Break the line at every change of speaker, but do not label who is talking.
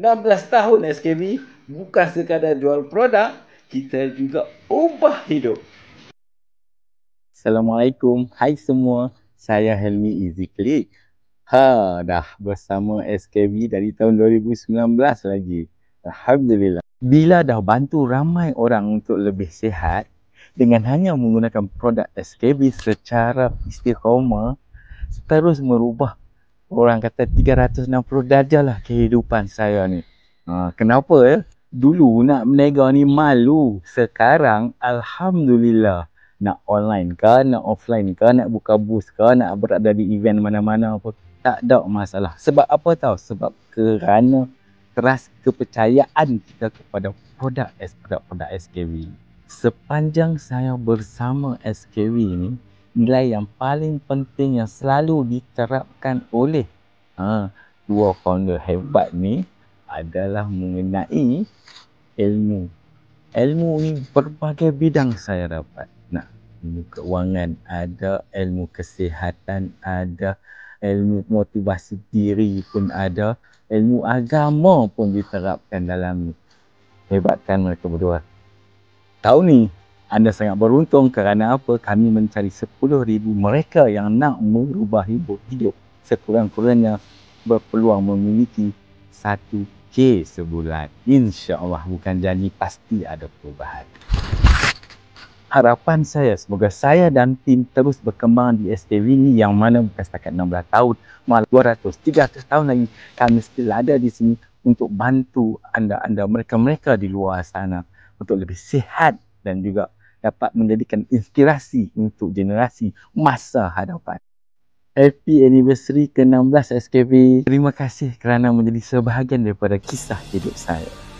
16 tahun SKB bukan sekadar jual produk, kita juga ubah hidup.
Assalamualaikum. Hai semua. Saya Helmi Easy-Click. Dah bersama SKB dari tahun 2019 lagi. Alhamdulillah. Bila dah bantu ramai orang untuk lebih sihat dengan hanya menggunakan produk SKB secara istiqamah, terus merubah, orang kata 360 darjah lah kehidupan saya ni. Kenapa ya? Dulu nak berniaga ni malu. Sekarang Alhamdulillah. Nak online ke, nak offline ke, nak buka booth ke, nak berada di event mana-mana pun tak ada masalah. Sebab apa tahu? Sebab kerana trust kepercayaan kita kepada produk SKB. Sepanjang saya bersama SKB ni, nilai yang paling penting yang selalu diterapkan oleh dua founder hebat ni adalah mengenai ilmu. Ilmu ni berbagai bidang saya dapat. Ilmu keuangan ada, ilmu kesihatan ada, ilmu motivasi diri pun ada, ilmu agama pun diterapkan dalam ni. Hebatkan mereka berdua. Tahun ni anda sangat beruntung kerana apa? Kami mencari 10,000 mereka yang nak merubah hidup. Sekurang-kurangnya berpeluang memiliki 1K sebulan. InsyaAllah, bukan janji, pasti ada perubahan. Harapan saya semoga saya dan tim terus berkembang di SKB ni, yang mana bukan setakat 16 tahun, malah 200, 300 tahun lagi kami still ada di sini untuk bantu anda-anda, mereka-mereka di luar sana untuk lebih sihat dan juga dapat menjadikan inspirasi untuk generasi masa hadapan. Happy anniversary ke-16 SKB. Terima kasih kerana menjadi sebahagian daripada kisah hidup saya.